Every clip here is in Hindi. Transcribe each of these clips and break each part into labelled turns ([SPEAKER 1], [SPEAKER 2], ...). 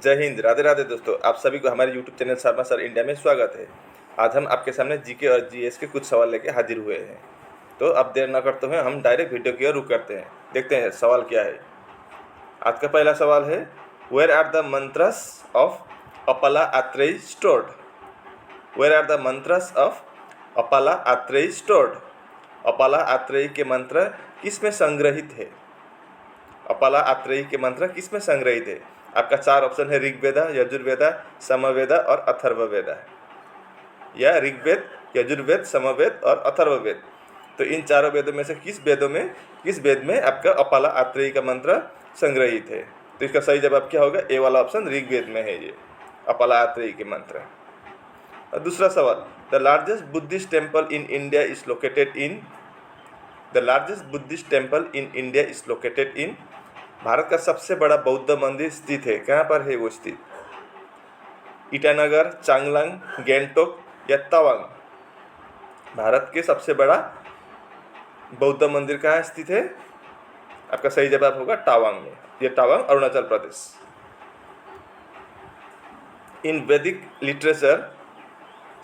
[SPEAKER 1] जय हिंद, राधे राधे दोस्तों। आप सभी को हमारे YouTube channel Sharma sir India में स्वागत है। आज हम आपके सामने जीके और जीएस के कुछ सवाल लेके हाजिर हुए हैं। तो अब देर न करते हुए हम डायरेक्ट वीडियो की ओर रुक करते हैं। देखते हैं सवाल क्या है। आज का पहला सवाल है, where are the mantras of Apala Atreya stored? Where are the mantras of Apala Atreya stored? Apala Atreya के मंत्र किस में संग्रहित है? अपला आत्रेय के मंत्र किस में संग्रहित है? आपका 4 ऑप्शन है, ऋग्वेदा, यजुर्वेदा, समवेदा और अथर्ववेदा, या ऋग्वेद, यजुर्वेद, समवेद और अथर्ववेद। तो इन चारों वेदों में से किस वेद में आपका अपला आत्रेय का मंत्र संग्रहित है? तो इसका सही जवाब क्या होगा? ए वाला ऑप्शन ऋग्वेद में है ये अपला आत्रेय के मंत्र। और दूसरा सवाल, the largest Buddhist temple in India is located in? The largest Buddhist temple in India is located in? Bharat का सबसे बड़ा बौद्ध मंदिर स्थित है, कहाँ पर है वो स्थित? ईटानगर, चांगलांग, गैंगटोक या तवांग? भारत के सबसे बड़ा बौद्ध मंदिर कहाँ स्थित है? आपका सही जवाब होगा टावांग में। ये टावांग अरुणाचल प्रदेश। इन वैदिक literature,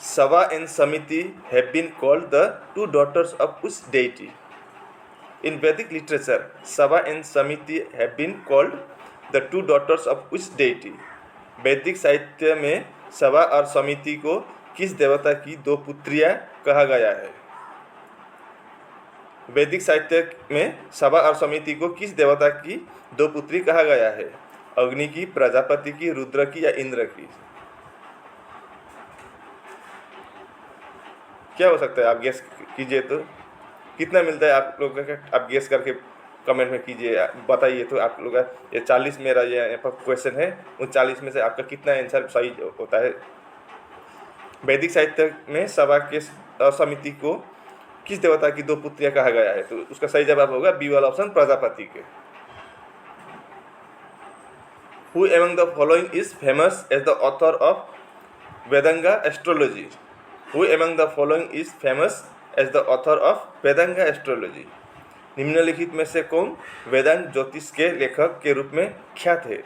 [SPEAKER 1] Sabha and Samiti have been called the two daughters of which deity? In Vedic literature, Sava and Samiti have been called the two daughters of which deity? वैदिक साहित्य में सवा और समिति को किस देवता की दो पुत्रियां कहा गया है? वैदिक साहित्य में सवा और समिति को किस देवता की दो पुत्री कहा गया है? अग्नि की, प्रजापति की, रुद्र की या इंद्र की? क्या हो सकता है? आप गेस कीजिए तो कितना मिलता है आप लोगों का? आप गेस करके कमेंट में कीजिए, बताइए। तो आप लोग ये 40 मेरा ये यहाँ पर क्वेश्चन है, उन 40 में से आपका कितना आंसर सही होता है? वैदिक साहित्य में सवा के और समिति को किस देवता की दो पुत्रियां कहा गया है? तो उसका सही जवाब होगा बी वाला ऑप्शन, प्रजापति के। Who among the following is famous as the author of Vedanga astrology? Who among the following is famous as the author of Vedanga astrology? निम्नलिखित में से कौन वेदांग ज्योतिष के लेखक के रूप में ख्यात है?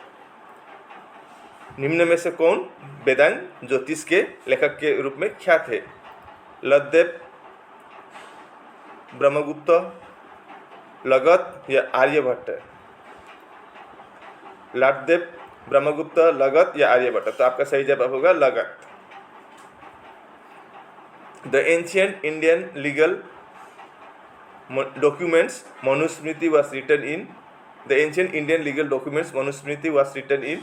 [SPEAKER 1] निम्न में से कौन वेदांग ज्योतिष के लेखक के रूप में ख्यात है? लतदेव, ब्रह्मगुप्त, लगत या आर्यभट्ट? लतदेव, ब्रह्मगुप्त, लगत या आर्यभट्ट? तो आपका सही जवाब होगा लगत। The ancient Indian legal documents Manusmriti was written in? The ancient Indian legal documents Manusmriti was written in?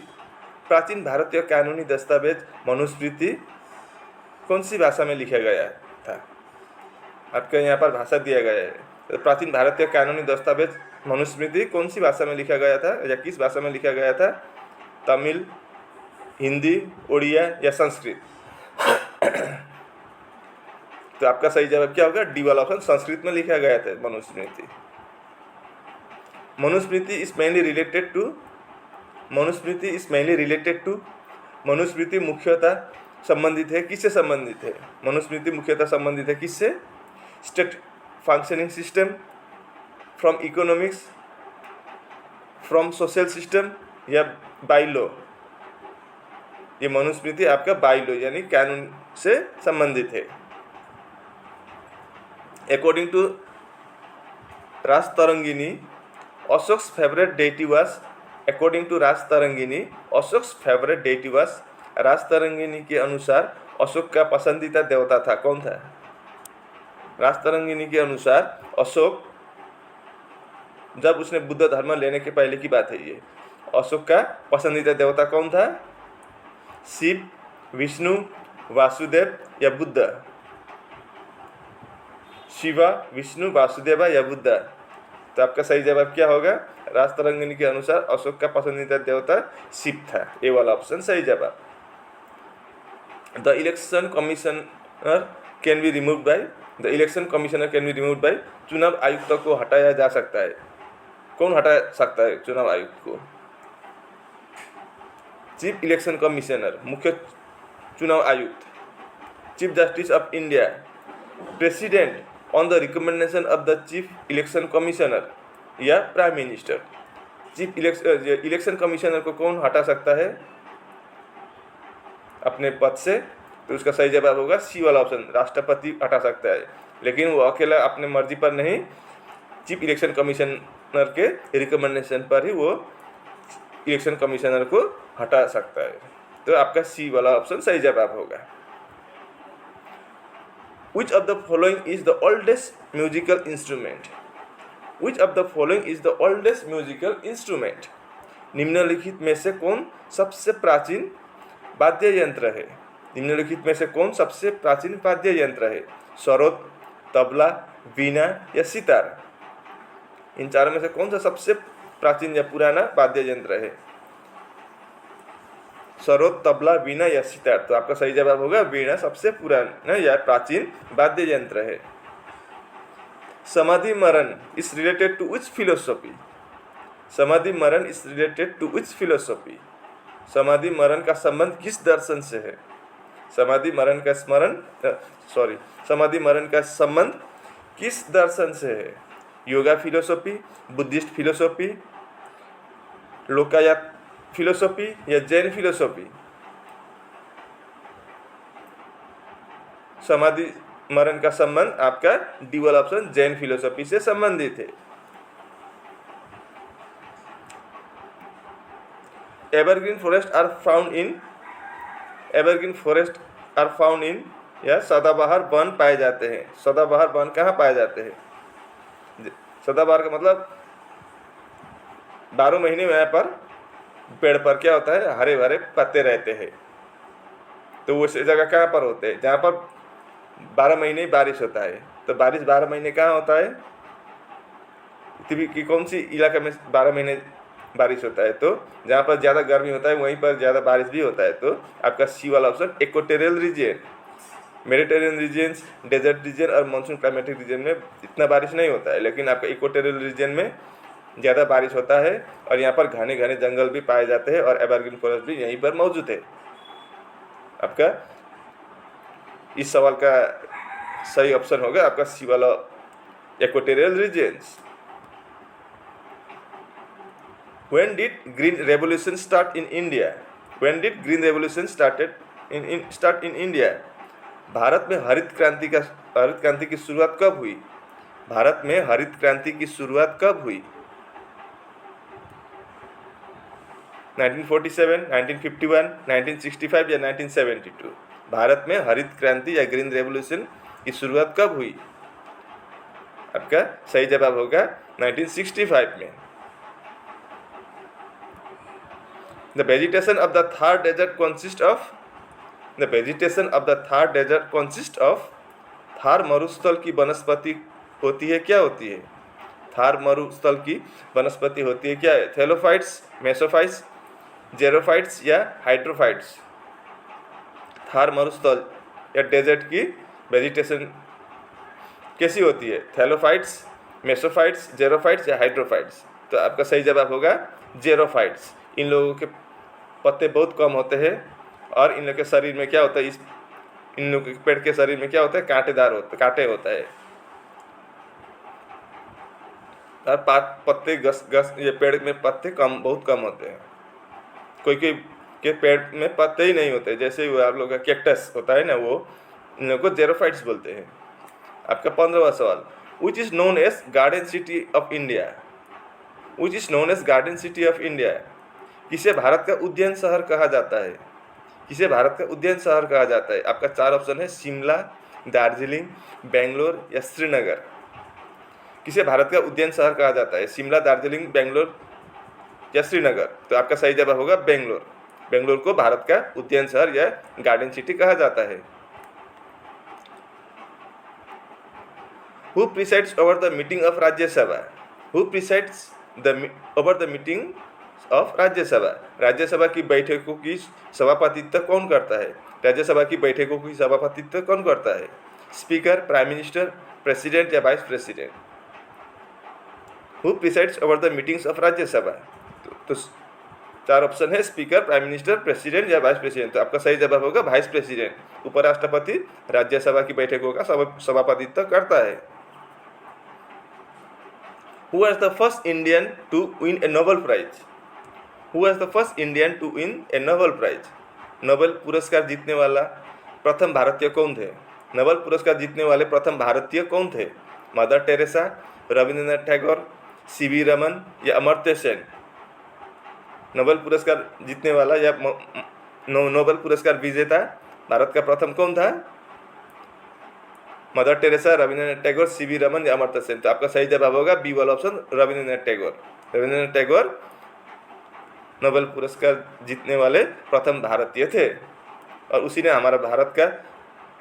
[SPEAKER 1] प्राचीन भारतीय कानूनी दस्तावेज मनुस्मृति कौन सी भाषा में लिखा गया था? आपके यहाँ पर भाषा दिया गया है। तो प्राचीन भारतीय कानूनी दस्तावेज मनुस्मृति कौन सी भाषा में लिखा गया था या किस भाषा में लिखा गया था? तमिल, हिंदी, उड़िया या संस्कृत? तो आपका सही जवाब क्या होगा? डी वाला ऑप्शन, संस्कृत में लिखा गया था Manusmriti. Manusmriti is mainly related to Manusmriti मुख्यतः संबंधित है किससे? संबंधित है मनुस्मृति मुख्यतः संबंधित है किससे? State functioning system, from economics, from social system या बाय लॉ? ये मनुस्मृति आपका बाय लॉ यानी कानून से संबंधित है। According to Rajatarangini, Ashok's favorite deity was? According to Rajatarangini, Ashok's favorite deity was? Rajatarangini के अनुसार अशोक का पसंदीदा देवता था कौन था? राजतरंगिनी के अनुसार अशोक, जब उसने बुद्ध धर्म लेने के पहले की बात है ये, अशोक का पसंदीदा देवता कौन था? शिव, विष्णु, वासुदेव या बुद्ध? शिवा, विष्णु, वासुदेवा या बुद्ध? तो आपका सही जवाब क्या होगा? राजतरंगिनी के अनुसार अशोक का पसंदीदा देवता शिव था। ए वाला ऑप्शन सही जवाब। The election commissioner can be removed by? The election commissioner can be removed by? चुनाव आयुक्त को हटाया जा सकता है। कौन हटा सकता है चुनाव आयुक्त को? चीफ इलेक्शन कमिश्नर, मुख्य चुनाव आयुक्त, chief justice of India, president on the recommendation of the chief election commissioner या prime minister? Chief election commissioner को कौन हटा सकता है? अपने पद से, तो उसका सही जवाब होगा सी वाला ऑप्शन, राष्ट्रपति हटा सकता है। लेकिन वो अकेला अपने मर्जी पर नहीं, चीफ इलेक्शन कमिश्नर के रिकमेंडेशन पर ही वो इलेक्शन कमिश्नर को हटा सकता है। तो आपका सी वाला ऑप्शन सही जवाब होगा। Which of the following is the oldest musical instrument? Which of the following is the oldest musical instrument? निम्नलिखित में से कौन सबसे प्राचीन वाद्य यंत्र है? निम्नलिखित में से कौन सबसे प्राचीन वाद्य यंत्र है? सरोद, तबला, वीणा या सितार? इन चारों में से कौन सा सबसे प्राचीन या पुराना वाद्य यंत्र है? सरोद, तबला, वीणा या सितार? तो आपका सही जवाब होगा वीणा सबसे पुराना या प्राचीन वाद्य यंत्र है। Samadhi Maran is related to which philosophy? समाधि Maran is related to which philosophy? समाधि मरण का संबंध किस दर्शन से है? समाधि मरण का समाधि मरण का संबंध किस दर्शन से है? योगा फिलोसॉफी, बुद्धिस्ट फिलोसॉफी, लोकायत फिलोसॉफी या जैन फिलोसॉफी? समाधि मरण का संबंध आपका डी वाला ऑप्शन जैन फिलोसॉफी से संबंधित है। Evergreen forest are found in या सदाबहार वन पाए जाते हैं। सदाबहार वन कहाँ पाए जाते हैं? सदाबहार का मतलब 12 महीने वहाँ पर पेड़ पर क्या होता है, हरे भरे पत्ते रहते हैं। तो वो जगह कहाँ पर होते हैं? जहाँ पर 12 महीने बारिश होता है। तो बारिश 12 महीने कहाँ होता है? पृथ्वी की कौन सी इलाके में 12 महीने बारिश होता है? तो जहाँ पर ज़्यादा गर्मी होता है वहीं पर ज़्यादा बारिश भी होता है। तो आपका सी वाला option equatorial region, mediterranean regions, desert region और मानसून क्लाइमेटिक रीजन में इतना बारिश नहीं होता है, लेकिन आपका इक्वेटोरियल रीजन में ज़्यादा बारिश होता है और यहाँ पर घने घने जंगल भी पाए जाते हैं और एवरग्रीन फॉरेस्ट भी यहीं पर मौजूद है। आपका इस सवाल का सही ऑप्शन होगा आपका सी वाला equatorial regions. When did Green Revolution start in India? When did Green Revolution start in India? Bharat में हरित क्रांति की शुरुआत कब हुई? भारत में हरित क्रांति की शुरुआत कब हुई? 1947, 1951, 1965 या 1972? भारत में हरित क्रांति या ग्रीन रेवोल्यूशन की शुरुआत कब हुई? आपका सही जवाब होगा 1965 में। The vegetation of the Thar desert consists of Thar मरुस्थल की वनस्पति होती है, क्या होती है? थार मरुस्थल की वनस्पति होती है क्या है? थैलोफाइट्स, मेसोफाइट्स, जेरोफाइट्स या हाइड्रोफाइट्स? थार मरुस्थल या डेजर्ट की वेजिटेशन कैसी होती है? थैलोफाइट्स, मेसोफाइट्स, जेरोफाइट्स या हाइड्रोफाइट्स? तो आपका सही जवाब होगा जेरोफाइट्स। इन लोगों के पत्ते बहुत कम होते हैं और इन लोगों के शरीर में क्या होता है, इन लोगों के पेड़ के शरीर में क्या होता है, कांटे होता है और पत्ते ये पेड़ में पत्ते बहुत कम होते हैं। कोई के पेड़ में पत्ते ही नहीं होते, जैसे वो आप लोग का कैक्टस होता है ना, वो इन लोगों को जेरोफाइट्स बोलते हैं। आपका 15वां सवाल, which is known as garden city of India? Which is known as garden city of India? किसे भारत का उद्यान शहर कहा जाता है? किसे भारत का उद्यान शहर कहा जाता है? आपका 4 ऑप्शन है, शिमला, दार्जिलिंग, बेंगलोर या श्रीनगर। किसे भारत का उद्यान शहर कहा जाता है? शिमला, दार्जिलिंग, बेंगलोर या श्रीनगर? तो आपका सही जवाब होगा बेंगलोर। बेंगलोर को भारत का उद्यान शहर या गार्डन सिटी कहा जाता है। Who presides over the meeting of Rajya Sabha? Who presides over the meeting of राज्य सभा? राज्य सभा की बैठकों की सभापतित्व कौन करता है? राज्य सभा की बैठकों की सभापतित्व कौन करता है? स्पीकर, प्राइम मिनिस्टर, प्रेसिडेंट या vice president? Who presides over the meetings of राज्य सभा? तो 4 ऑप्शन है, स्पीकर, प्राइम मिनिस्टर, प्रेसिडेंट या वाइस प्रेसिडेंट। तो आपका सही जवाब होगा वाइस प्रेसिडेंट। उपराष्ट्रपति राज्यसभा की बैठकों का सभापतित्व करता है। Who was the first Indian to win a Nobel Prize? Who was the first Indian to win a Nobel Prize? Nobel पुरस्कार जीतने वाला प्रथम भारतीय कौन थे? नोबेल पुरस्कार जीतने वाले प्रथम भारतीय कौन थे? Mother Teresa, Rabindranath Tagore, CV Raman या अमर्त्य सेन? नोबेल पुरस्कार जीतने वाला या नोबेल पुरस्कार विजेता भारत का प्रथम कौन था? Mother Teresa, Rabindranath Tagore, CV Raman या अमर्त्य सेन? तो आपका सही जवाब होगा बी वाला ऑप्शन, रविंद्रनाथ टैगोर। रविंद्रनाथ टैगोर नोबेल पुरस्कार जीतने वाले प्रथम भारतीय थे और उसी ने हमारा भारत का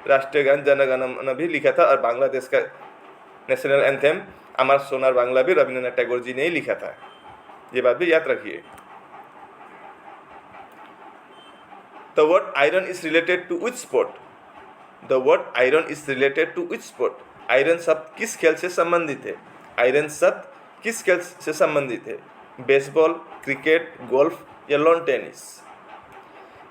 [SPEAKER 1] राष्ट्रीय गान जन गण मन भी लिखा था और बांग्लादेश का नेशनल एंथेम अमर सोनार बांग्ला भी रविंद्रनाथ टैगोर जी ने ही लिखा था। ये बात भी याद रखिए। The word iron is related to which sport? The word iron is related to which sport? Iron शब्द किस खेल से संबंधित है? आयरन शब्द किस खेल से संबंधित है? बेसबॉल, क्रिकेट, गोल्फ या लॉन टेनिस?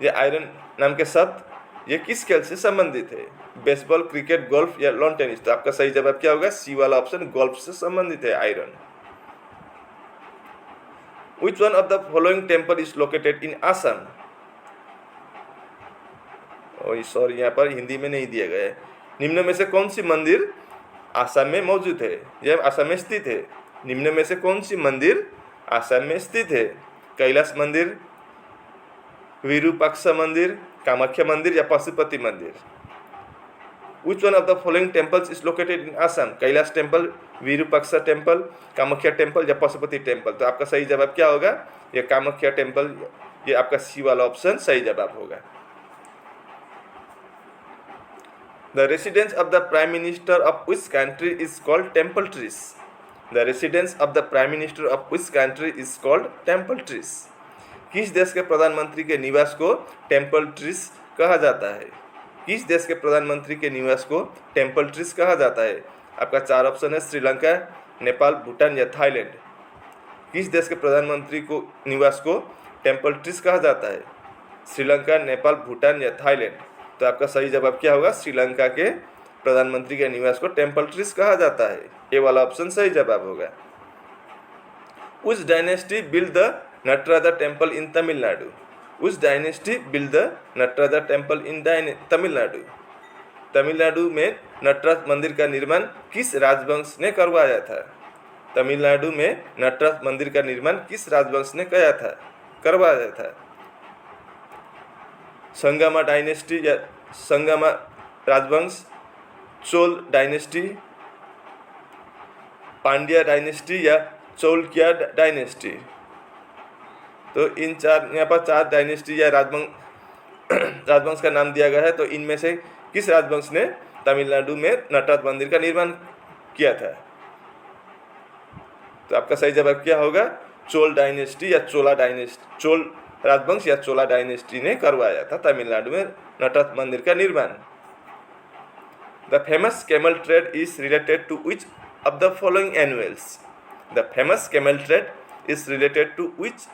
[SPEAKER 1] ये आयरन नाम के शब्द ये किस खेल से संबंधित है? बेसबॉल, क्रिकेट, गोल्फ या लॉन टेनिस? तो आपका सही जवाब क्या होगा? सी वाला ऑप्शन, गोल्फ से संबंधित है iron. Which one of the following temple is located in Assam? Sorry, यहाँ पर हिंदी में नहीं दिया गया है। निम्न में से कौन सी मंदिर आसाम में मौजूद है? यह आसाम में स्थित है। निम्न में से कौन सी मंदिर आसाम में स्थित है? कैलाश मंदिर, विरूपाक्ष मंदिर, कामाख्या मंदिर या पशुपति मंदिर? Which one of the following temples is located in Assam? Kailash temple, Virupaksha temple, Kamakhya temple या पशुपति टेम्पल? तो आपका सही जवाब क्या होगा? ये कामाख्या टेम्पल, ये आपका सी वाला ऑप्शन सही जवाब होगा। The residence of the Prime Minister of which country is called Temple Trees? The residence of the Prime Minister of which country is called Temple Trees? किस देश के प्रधानमंत्री के निवास को टेम्पल ट्रीज कहा जाता है? किस देश के प्रधानमंत्री के निवास को टेम्पल ट्रीज कहा जाता है? आपका चार ऑप्शन है, श्रीलंका, नेपाल, भूटान या थाईलैंड। किस देश के प्रधानमंत्री को निवास को टेम्पल ट्रीज कहा जाता है? श्रीलंका, नेपाल, भूटान या थाईलैंड? तो आपका सही जवाब क्या होगा? श्रीलंका के प्रधानमंत्री के निवास को टेम्पल ट्रीज कहा जाता है। ये वाला ऑप्शन सही जवाब होगा। Which dynasty built the Nataraja temple in Tamil Nadu? Which dynasty built the Nataraja temple in Tamil Nadu? Tamil Nadu में नटराज मंदिर का निर्माण किस राजवंश ने करवाया था? तमिलनाडु में नटराज मंदिर का निर्माण किस राजवंश ने करवाया था? संगमा डायनेस्टी या संगमा राजवंश, चोल डायनेस्टी, पांड्या डायनेस्टी या चौलकिया डायनेस्टी? तो इन चार, यहाँ पर चार डायनेस्टी या राजवंश का नाम दिया गया है। तो इनमें से किस राजवंश ने तमिलनाडु में नटराज मंदिर का निर्माण किया था? तो आपका सही जवाब क्या होगा? चोल डायनेस्टी या चोला डायनेस्टी, चोल राजवंश या चोला डायनेस्टी ने करवाया था तमिलनाडु में नटराज मंदिर का निर्माण। The famous camel trade is related to which of the following annuals? The famous camel trade is related to which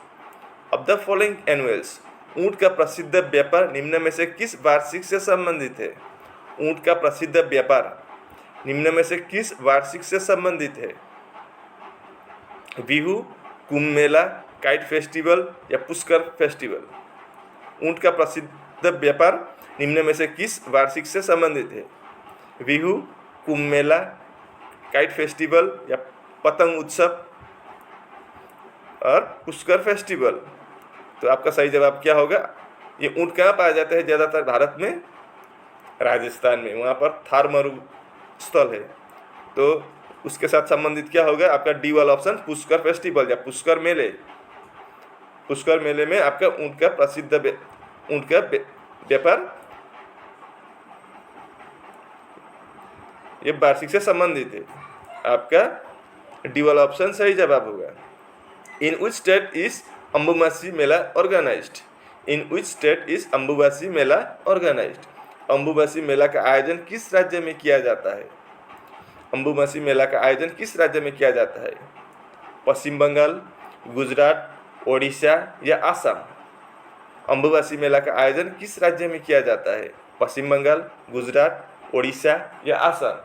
[SPEAKER 1] of the following annuals? ऊंट का प्रसिद्ध व्यापार निम्न में से किस वार्षिक से संबंधित है? ऊंट का प्रसिद्ध व्यापार निम्न में से किस वार्षिक से संबंधित है? बिहू, कुंभ मेला, काइट फेस्टिवल या पुष्कर फेस्टिवल? ऊंट का प्रसिद्ध व्यापार निम्न में से किस वार्षिक से संबंधित है? बिहू, कुंभ मेला, काइट फेस्टिवल या पतंग उत्सव और पुष्कर फेस्टिवल? तो आपका सही जवाब क्या होगा? ये ऊंट कहाँ पाया जाता है ज़्यादातर भारत में? राजस्थान में, वहाँ पर थार मरुस्थल है। तो उसके साथ संबंधित क्या होगा? आपका डी वाला ऑप्शन, पुष्कर फेस्टिवल या पुष्कर मेले। पुष्कर मेले में आपका ऊंट का प्रसिद्ध ऊंट का व्यापार ये वार्षिक से संबंधित है। आपका डी वाला ऑप्शन सही जवाब होगा। In which state is Ambubasi Mela organised? In which state is Ambubasi Mela organised? Ambubasi Mela का आयोजन किस राज्य में किया जाता है? अंबुबासी मेला का आयोजन किस राज्य में किया जाता है? पश्चिम बंगाल, गुजरात, ओडिशा या आसाम? अंबुबासी मेला का आयोजन किस राज्य में किया जाता है? पश्चिम बंगाल, गुजरात, ओडिशा या आसाम?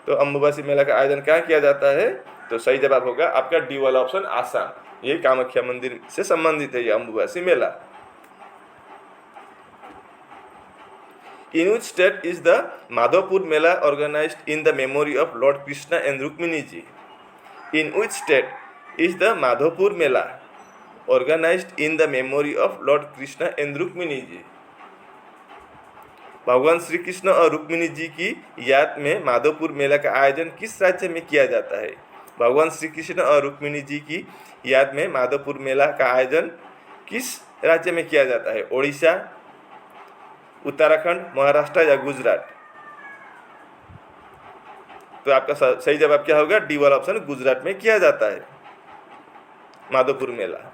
[SPEAKER 1] तो अंबुबासी मेला का आयोजन कहाँ किया जाता है? तो सही जवाब होगा आपका डी वाला ऑप्शन, आसाम। ये कामाख्या मंदिर से संबंधित है ये अंबुबासी मेला। In which state is the Madhavpur Mela organized in the memory of Lord Krishna and Rukmini ji? In which state is the Madhavpur Mela organized in the memory of Lord Krishna and Rukmini ji? भगवान श्री कृष्ण और रुक्मिणी जी की याद में माधवपुर मेला का आयोजन किस राज्य में किया जाता है? भगवान श्री कृष्ण और रुक्मिणी जी की याद में माधवपुर मेला का आयोजन किस राज्य में किया जाता है? ओडिशा, उत्तराखंड, महाराष्ट्र या गुजरात? तो आपका सही जवाब क्या होगा? डी वाला ऑप्शन, गुजरात में किया जाता है Madhavpur Mela.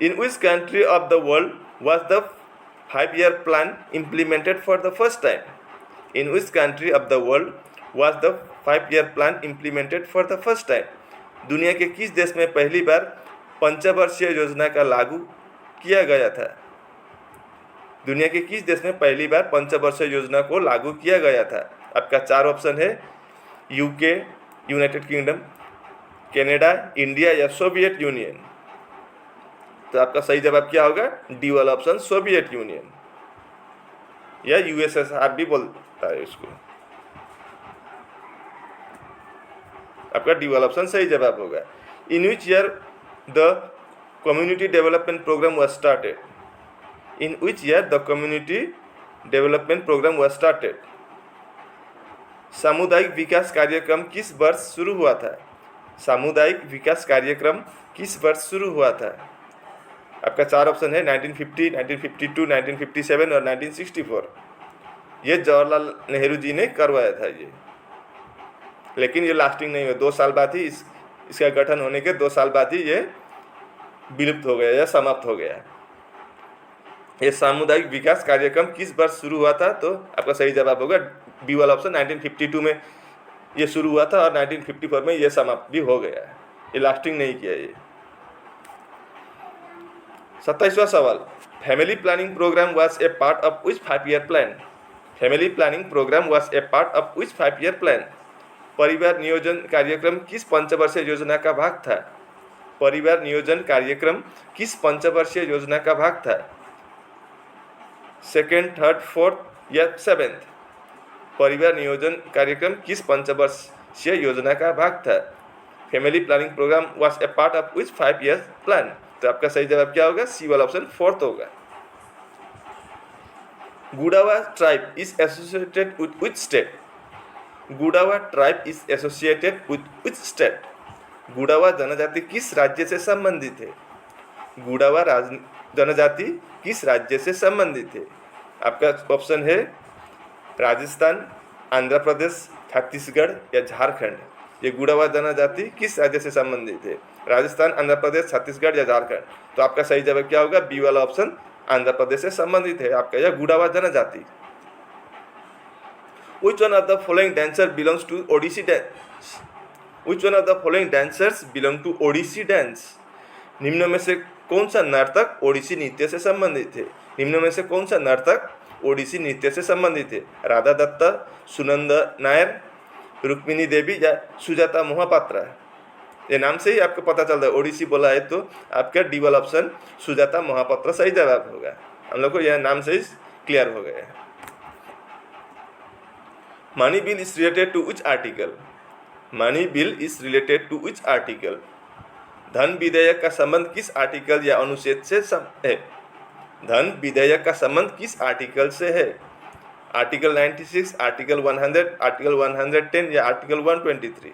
[SPEAKER 1] In which country of the world was the 5-year plan implemented for the first time? In which country of the world was the 5-year plan implemented for the first time? दुनिया के किस देश में पहली बार पंचवर्षीय योजना का लागू किया गया था? दुनिया के किस देश में पहली बार पंचवर्षीय योजना को लागू किया गया था? आपका 4 ऑप्शन है, UK, United kingdom, Canada, India या सोवियत यूनियन। तो आपका सही जवाब क्या होगा? डी वाला ऑप्शन, सोवियत यूनियन या यूएसएसआर भी बोलता है इसको। आपका डी वाला ऑप्शन सही जवाब होगा। In which year the community development programme was started? In which year the community development programme was started? सामुदायिक विकास कार्यक्रम किस वर्ष शुरू हुआ था? सामुदायिक विकास कार्यक्रम किस वर्ष शुरू हुआ था? आपका 4 ऑप्शन है, 1950, 1952, 1957 और 1964। ये जवाहरलाल नेहरू जी ने करवाया था ये, लेकिन ये लास्टिंग नहीं हुआ। 2 साल बाद ही इसका गठन होने के 2 साल बाद ही ये विलुप्त हो गया या समाप्त हो गया। ये सामुदायिक विकास कार्यक्रम किस वर्ष शुरू हुआ था? तो आपका सही जवाब होगा बी वाला ऑप्शन, 1952 में ये शुरू हुआ था और 1954 में ये समाप्त भी हो गया। ये लास्टिंग नहीं किया ये। 27वां सवाल, family planning program was a part of which 5-year plan? Family planning program was a part of which 5-year plan? परिवार नियोजन कार्यक्रम किस पंचवर्षीय योजना का भाग था? परिवार नियोजन कार्यक्रम किस पंचवर्षीय योजना का भाग था? 2nd, 3rd, 4th या 7th? परिवार नियोजन कार्यक्रम किस पंचवर्षीय योजना का भाग था? Family planning program was a part of which 5-year plan? तो आपका सही जवाब क्या होगा? सी वाला ऑप्शन, 4th होगा। Gudawa tribe is associated with which state? Gudawa tribe is associated with which state? Gudawa जनजाति किस राज्य से संबंधित है? गुड़ावा जनजाति किस राज्य से संबंधित है? आपका ऑप्शन है राजस्थान, आंध्र प्रदेश, छत्तीसगढ़ या झारखंड। ये गुड़ावा जनजाति किस राज्य से संबंधित है? राजस्थान, आंध्र प्रदेश, छत्तीसगढ़ या झारखंड? तो आपका सही जवाब क्या होगा? बी वाला ऑप्शन, आंध्र प्रदेश से संबंधित है आपका यह गुड़ावा जनजाति। Which one of the following dancer belongs to Odissi dance? Which one of the following dancers belong to Odissi dance? निम्न में से कौन सा नर्तक ओडिसी नृत्य से संबंधित है? निम्न में से कौन सा नर्तक ओडिसी नृत्य से संबंधित है? राधा दत्ता, सुनंदा नायर, रुक्मिणी देवी या सुजाता मोहापात्रा? ये नाम से ही आपको पता चलता है, ओडिसी बोला है तो आपका डी वाला ऑप्शन, सुजाता मोहापात्रा सही जवाब होगा। हम लोग को यह नाम से ही क्लियर हो गया। Money bill is related to which article? Money bill is related to which article? धन विधेयक का संबंध किस आर्टिकल या अनुच्छेद से है? धन विधेयक का संबंध किस आर्टिकल से है? आर्टिकल 96, आर्टिकल 100, आर्टिकल 110 या आर्टिकल 123?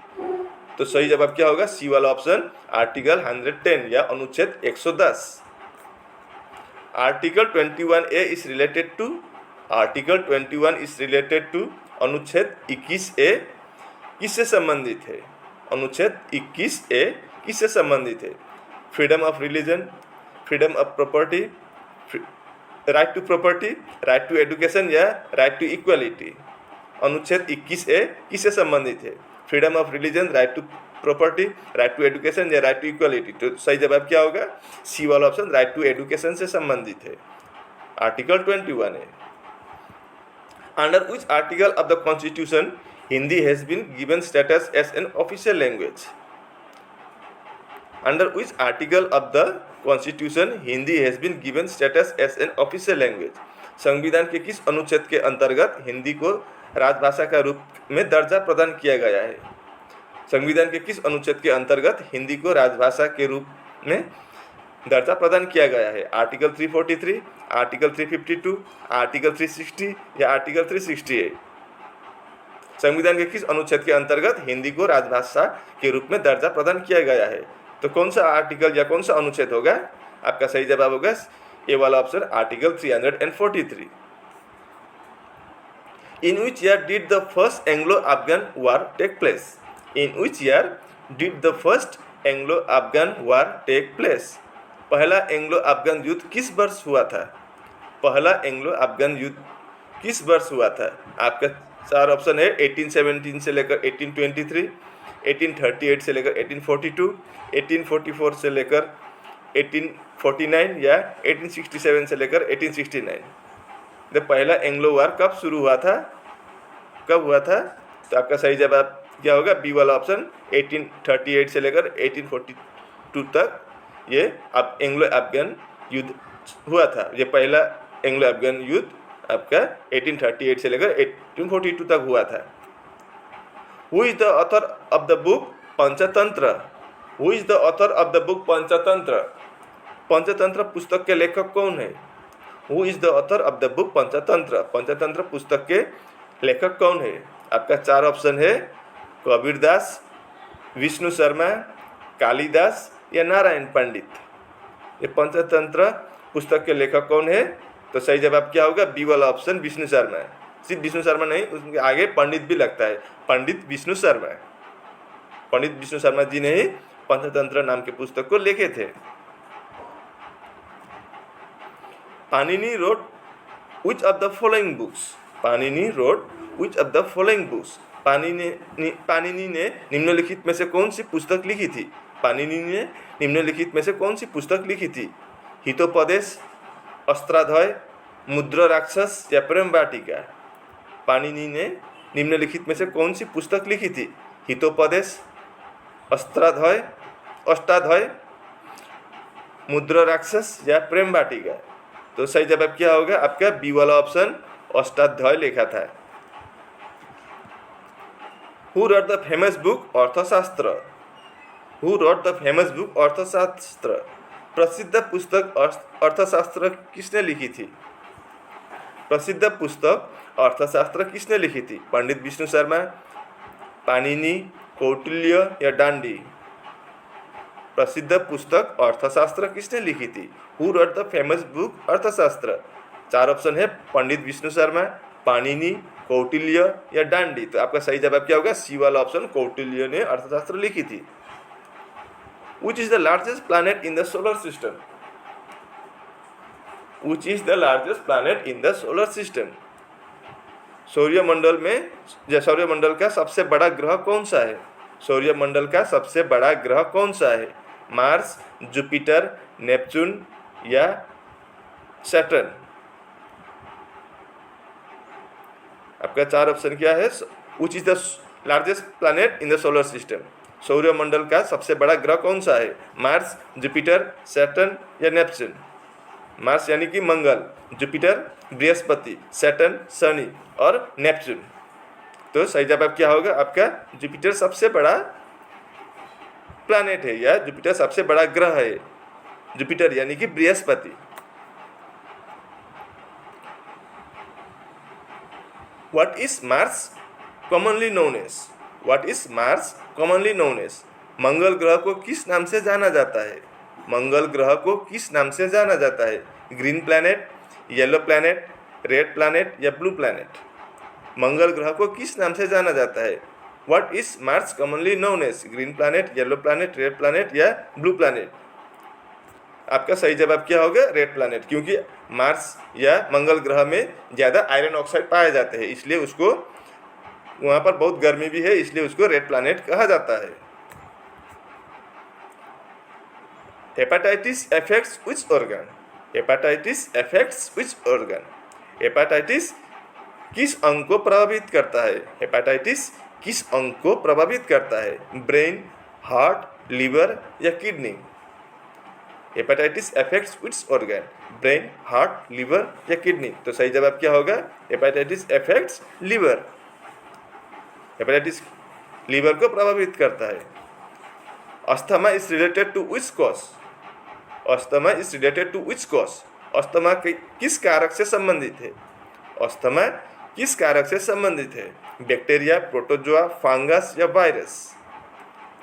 [SPEAKER 1] तो सही जवाब क्या होगा? सी वाला ऑप्शन, आर्टिकल 110 या अनुच्छेद 110। Article 21A is related to? Article 21 is related to अनुच्छेद 21A किससे संबंधित है? अनुच्छेद 21A किससे संबंधित है? Freedom of religion, freedom of property, right to property, right to education या राइट टू इक्वालिटी? अनुच्छेद 21A किससे संबंधित है? Freedom of religion, right to property, right to education या राइट टू इक्वालिटी? तो सही जवाब क्या होगा? सी वाला ऑप्शन, राइट टू एजुकेशन से संबंधित है article 21A। Under which article of the constitution Hindi has been given status as an official language? Under which article of the Constitution Hindi has been given status as an official language? संविधान के किस अनुच्छेद के अंतर्गत हिंदी को राजभाषा का रूप में दर्जा प्रदान किया गया है? संविधान के किस अनुच्छेद के अंतर्गत हिंदी को राजभाषा के रूप में दर्जा प्रदान किया गया है? आर्टिकल 343, आर्टिकल 352, आर्टिकल 360 या आर्टिकल 368? संविधान के किस अनुच्छेद के अंतर्गत हिंदी को राजभाषा के रूप में दर्जा प्रदान किया गया है? तो कौन सा आर्टिकल या कौन सा अनुच्छेद होगा? आपका सही जवाब होगा ए वाला option, article 343। In which year did the first Anglo-Afghan war take place? In which year did the first Anglo-Afghan war take place? पहला एंग्लो अफगान युद्ध किस वर्ष हुआ था? पहला एंग्लो अफगान युद्ध किस वर्ष हुआ था? आपका 4 ऑप्शन है, 1817 से लेकर 1823, 1838 से लेकर 1842, 1844 से लेकर 1849 या 1867 से लेकर 1869। तो पहला एंग्लो वार कब शुरू हुआ था, कब हुआ था? तो आपका सही जवाब क्या होगा? बी वाला ऑप्शन, 1838 से लेकर 1842 तक ये अब एंग्लो अफगान युद्ध हुआ था। ये पहला एंग्लो अफगान युद्ध आपका 1838 से लेकर 1842 तक हुआ था। Who is the author of the book Panchatantra? Who is the author of the book Panchatantra? Panchatantra पुस्तक के लेखक कौन है? Who is the author of the book Panchatantra? Panchatantra पुस्तक के लेखक कौन है? आपका 4 ऑप्शन है, कबीरदास, विष्णु शर्मा, कालिदास या नारायण पंडित। ये पंचतंत्र पुस्तक के लेखक कौन है? तो सही जवाब क्या होगा? बी वाला ऑप्शन, विष्णु शर्मा है। सिर्फ विष्णु शर्मा नहीं, उसके आगे पंडित भी लगता है, पंडित विष्णु शर्मा। पंडित विष्णु शर्मा जी ने ही पंचतंत्र नाम के पुस्तक को लिखे थे। Panini wrote which of the following books? Panini wrote which of the following books? Panini ने निम्नलिखित में से कौन सी पुस्तक लिखी थी? पाणिनि ने निम्नलिखित में से कौन सी पुस्तक लिखी थी? हितोपदेश, अस्त्राध्याय, मुद्रा राक्षस या प्रेम वाटिका? पाणिनि ने निम्नलिखित में से कौन सी पुस्तक लिखी थी? हितोपदेश, अष्टाध्याय, मुद्रा राक्षस या प्रेम वाटिका? तो सही जवाब क्या होगा? आपका बी वाला ऑप्शन, अष्टाध्याय लिखा था। Who wrote the famous book अर्थशास्त्र? Who wrote the famous book अर्थशास्त्र? प्रसिद्ध पुस्तक अर्थशास्त्र किसने लिखी थी? प्रसिद्ध पुस्तक अर्थशास्त्र किसने लिखी थी? पंडित विष्णु शर्मा, पाणिनि, कौटिल्य या डांडी? प्रसिद्ध पुस्तक अर्थशास्त्र किसने लिखी थी? Who wrote the famous book अर्थशास्त्र? 4 ऑप्शन है, पंडित विष्णु शर्मा, पाणिनि, कौटिल्य या डांडी। तो आपका सही जवाब क्या होगा? सी वाला ऑप्शन, कौटिल्य ने अर्थशास्त्र लिखी थी। Which is the largest planet in the solar system? Which is the largest planet in the solar system? सौर्यमंडल में सौर्यमंडल का सबसे बड़ा ग्रह कौन सा है? सौर्यमंडल का सबसे बड़ा ग्रह कौन सा है? मार्स, जुपिटर, नेपच्यून या सैटर्न? आपका 4 ऑप्शन क्या है? Which is the largest planet in the solar system? सौर्यमंडल का सबसे बड़ा ग्रह कौन सा है? मार्स, जुपिटर, सैटर्न या नेपच्यून? मार्स यानी कि मंगल, जुपिटर बृहस्पति, सैटर्न शनि और नेपच्यून। तो सही जवाब क्या होगा? आपका जुपिटर सबसे बड़ा प्लैनेट है या जुपिटर सबसे बड़ा ग्रह है, जुपिटर यानी कि Brihaspati. What is Mars commonly known as? What is Mars commonly known as? मंगल ग्रह को किस नाम से जाना जाता है? मंगल ग्रह को किस नाम से जाना जाता है? Green planet, yellow planet, red planet या ब्लू प्लैनेट? मंगल ग्रह को किस नाम से जाना जाता है? What is Mars commonly known as? Green planet, yellow planet, red planet या ब्लू प्लैनेट? आपका सही जवाब क्या होगा? रेड प्लैनेट, क्योंकि मार्स या मंगल ग्रह में ज़्यादा आयरन ऑक्साइड पाए जाते हैं, इसलिए उसको वहाँ पर बहुत गर्मी भी है, इसलिए उसको रेड प्लैनेट कहा जाता है। Hepatitis affects which organ? Hepatitis affects which organ? Hepatitis किस अंग को प्रभावित करता है? हेपेटाइटिस किस अंग को प्रभावित करता है? ब्रेन, हार्ट, लीवर या kidney? Hepatitis affects which organ, brain, heart, liver या किडनी? तो सही जवाब क्या होगा? Hepatitis affects liver. Hepatitis liver को प्रभावित करता है। Asthma is related to which cause? Asthma is related to which cause? Asthma किस कारक से संबंधित है? अस्थमा किस कारक से संबंधित है? बैक्टीरिया, प्रोटोजोआ, फंगस या वायरस?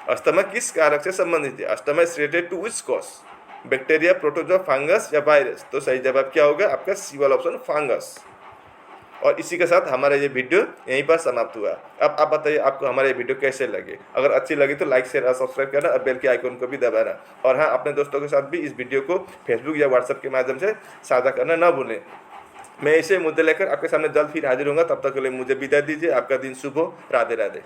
[SPEAKER 1] अस्थमा किस कारक से संबंधित है? Asthma is related to which cause? Bacteria, protozoa, fungus या वायरस? तो सही जवाब क्या होगा आपका? सी वाला ऑप्शन, फंगस। और इसी के साथ हमारा ये वीडियो यहीं पर समाप्त हुआ। अब आप बताइए आपको हमारा ये वीडियो कैसे लगे। अगर अच्छी लगी तो लाइक, शेयर और सब्सक्राइब करना और बेल के आइकन को भी दबाना। और हाँ, अपने दोस्तों के साथ भी इस वीडियो को फेसबुक या व्हाट्सएप के माध्यम से साझा करना ना भूलें। मैं ऐसे मुद्दे लेकर आपके सामने जल्द फिर हाजिर होऊंगा। तब तक के लिए मुझे विदाई दीजिए। आपका दिन शुभ हो। राधे राधे।